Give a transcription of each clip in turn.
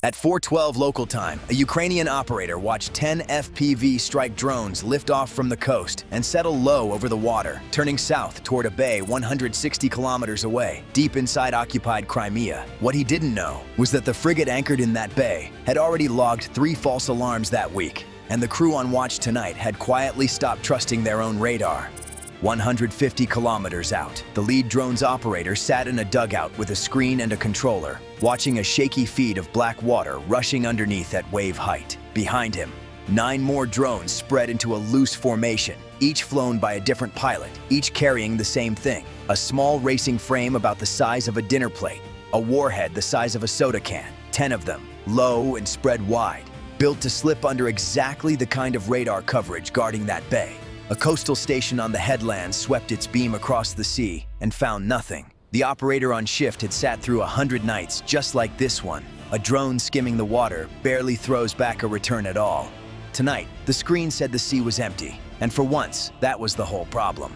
At 4:12 local time, a Ukrainian operator watched 10 FPV strike drones lift off from the coast and settle low over the water, turning south toward a bay 160 kilometers away, deep inside occupied Crimea. What he didn't know was that the frigate anchored in that bay had already logged 3 false alarms that week, and the crew on watch tonight had quietly stopped trusting their own radar. 150 kilometers out, the lead drone's operator sat in a dugout with a screen and a controller, watching a shaky feed of black water rushing underneath at wave height. Behind him, 9 more drones spread into a loose formation, each flown by a different pilot, each carrying the same thing: a small racing frame about the size of a dinner plate, a warhead the size of a soda can, 10 of them, low and spread wide, built to slip under exactly the kind of radar coverage guarding that bay. A coastal station on the headland swept its beam across the sea and found nothing. The operator on shift had sat through 100 nights just like this one. A drone skimming the water barely throws back a return at all. Tonight, the screen said the sea was empty, and for once, that was the whole problem.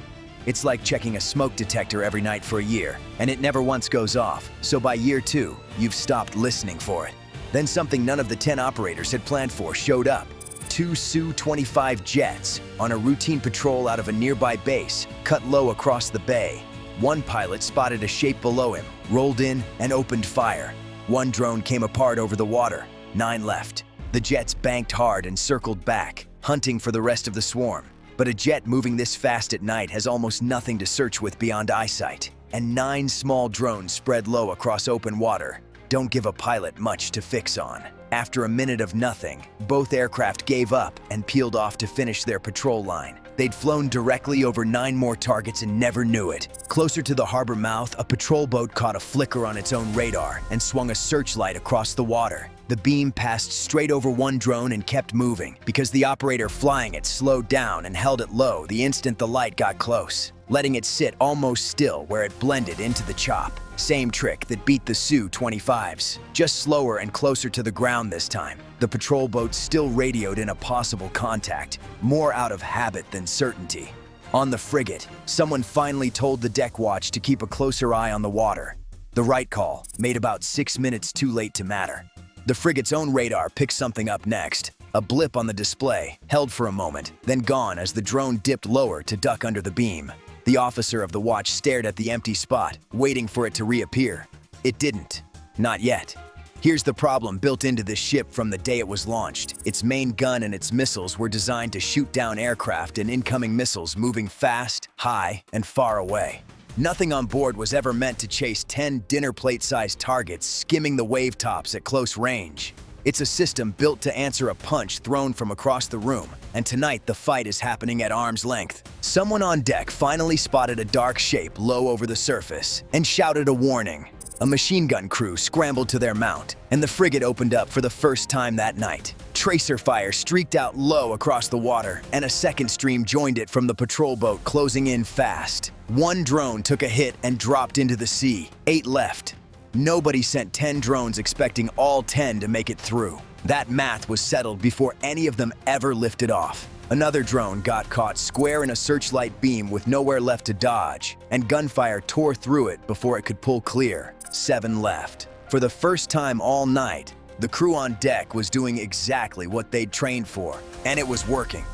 It's like checking a smoke detector every night for a year, and it never once goes off, so by year 2, you've stopped listening for it. Then something none of the 10 operators had planned for showed up. 2 Su-25 jets on a routine patrol out of a nearby base, cut low across the bay. One pilot spotted a shape below him, rolled in, and opened fire. 1 drone came apart over the water, 9 left. The jets banked hard and circled back, hunting for the rest of the swarm. But a jet moving this fast at night has almost nothing to search with beyond eyesight. And 9 small drones spread low across open water don't give a pilot much to fix on. After a minute of nothing, both aircraft gave up and peeled off to finish their patrol line. They'd flown directly over 9 more targets and never knew it. Closer to the harbor mouth, a patrol boat caught a flicker on its own radar and swung a searchlight across the water. The beam passed straight over 1 drone and kept moving because the operator flying it slowed down and held it low the instant the light got close, letting it sit almost still where it blended into the chop. Same trick that beat the Su-25s, just slower and closer to the ground this time. The patrol boat still radioed in a possible contact, more out of habit than certainty. On the frigate, someone finally told the deck watch to keep a closer eye on the water. The right call, made about 6 minutes too late to matter. The frigate's own radar picked something up next. A blip on the display, held for a moment, then gone as the drone dipped lower to duck under the beam. The officer of the watch stared at the empty spot, waiting for it to reappear. It didn't. Not yet. Here's the problem built into this ship from the day it was launched. Its main gun and its missiles were designed to shoot down aircraft and incoming missiles moving fast, high, and far away. Nothing on board was ever meant to chase 10 dinner plate-sized targets skimming the wave tops at close range. It's a system built to answer a punch thrown from across the room, and tonight the fight is happening at arm's length. Someone on deck finally spotted a dark shape low over the surface and shouted a warning. A machine gun crew scrambled to their mount, and the frigate opened up for the first time that night. Tracer fire streaked out low across the water, and a second stream joined it from the patrol boat closing in fast. 1 drone took a hit and dropped into the sea. 8 left. Nobody sent 10 drones expecting all 10 to make it through. That math was settled before any of them ever lifted off. Another drone got caught square in a searchlight beam with nowhere left to dodge, and gunfire tore through it before it could pull clear. 7 left. For the first time all night, the crew on deck was doing exactly what they'd trained for, and it was working.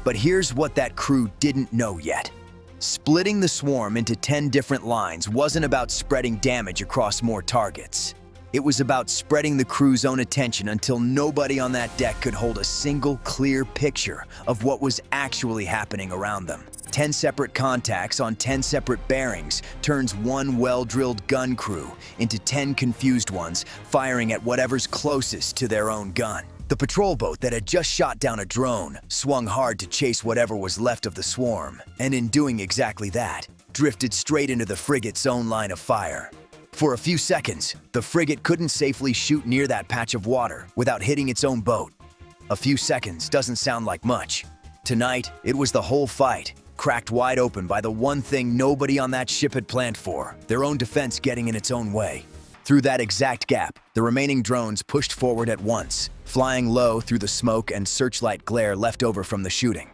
But here's what that crew didn't know yet. Splitting the swarm into 10 different lines wasn't about spreading damage across more targets. It was about spreading the crew's own attention until nobody on that deck could hold a single clear picture of what was actually happening around them. 10 separate contacts on 10 separate bearings turns 1 well-drilled gun crew into 10 confused ones firing at whatever's closest to their own gun. The patrol boat that had just shot down a drone swung hard to chase whatever was left of the swarm, and in doing exactly that, drifted straight into the frigate's own line of fire. For a few seconds, the frigate couldn't safely shoot near that patch of water without hitting its own boat. A few seconds doesn't sound like much. Tonight, it was the whole fight, cracked wide open by the one thing nobody on that ship had planned for, their own defense getting in its own way. Through that exact gap, the remaining drones pushed forward at once, flying low through the smoke and searchlight glare left over from the shooting.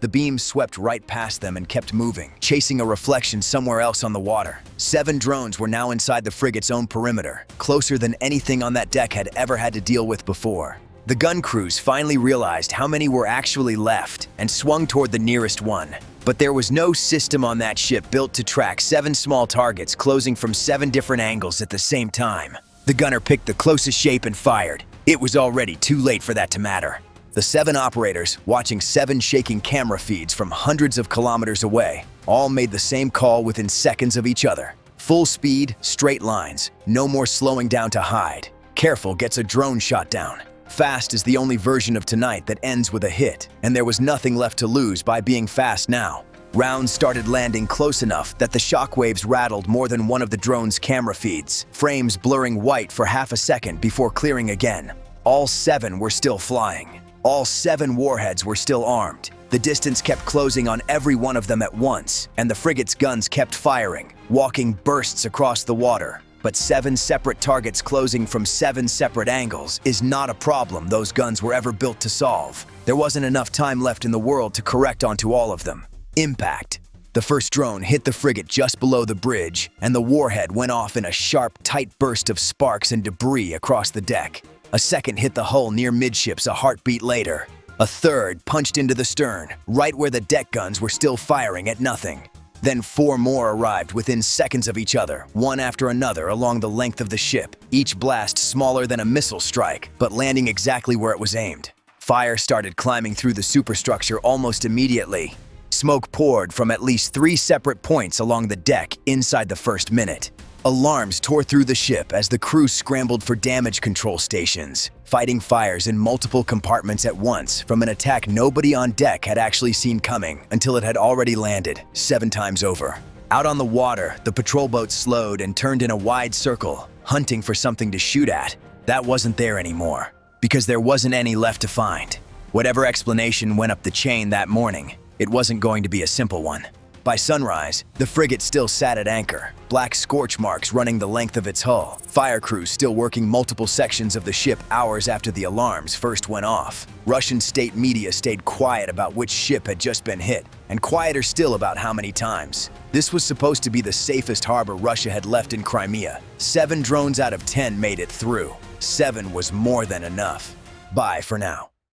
The beam swept right past them and kept moving, chasing a reflection somewhere else on the water. 7 drones were now inside the frigate's own perimeter, closer than anything on that deck had ever had to deal with before. The gun crews finally realized how many were actually left and swung toward the nearest one. But there was no system on that ship built to track 7 small targets closing from 7 different angles at the same time. The gunner picked the closest shape and fired. It was already too late for that to matter. The 7 operators, watching 7 shaking camera feeds from hundreds of kilometers away, all made the same call within seconds of each other. Full speed, straight lines, no more slowing down to hide. Careful gets a drone shot down. Fast is the only version of tonight that ends with a hit, and there was nothing left to lose by being fast now. Rounds started landing close enough that the shockwaves rattled more than one of the drone's camera feeds, frames blurring white for half a second before clearing again. All 7 were still flying. All 7 warheads were still armed. The distance kept closing on every one of them at once, and the frigate's guns kept firing, walking bursts across the water. But 7 separate targets closing from 7 separate angles is not a problem those guns were ever built to solve. There wasn't enough time left in the world to correct onto all of them. Impact. The first drone hit the frigate just below the bridge, and the warhead went off in a sharp, tight burst of sparks and debris across the deck. A second hit the hull near midships a heartbeat later. A third punched into the stern, right where the deck guns were still firing at nothing. Then 4 more arrived within seconds of each other, one after another along the length of the ship, each blast smaller than a missile strike, but landing exactly where it was aimed. Fire started climbing through the superstructure almost immediately. Smoke poured from at least 3 separate points along the deck inside the first minute. Alarms tore through the ship as the crew scrambled for damage control stations, fighting fires in multiple compartments at once from an attack nobody on deck had actually seen coming until it had already landed 7 times over. Out on the water, the patrol boat slowed and turned in a wide circle, hunting for something to shoot at. That wasn't there anymore, because there wasn't any left to find. Whatever explanation went up the chain that morning, it wasn't going to be a simple one. By sunrise, the frigate still sat at anchor, black scorch marks running the length of its hull, fire crews still working multiple sections of the ship hours after the alarms first went off. Russian state media stayed quiet about which ship had just been hit, and quieter still about how many times. This was supposed to be the safest harbor Russia had left in Crimea. 7 drones out of 10 made it through. 7 was more than enough. Bye for now.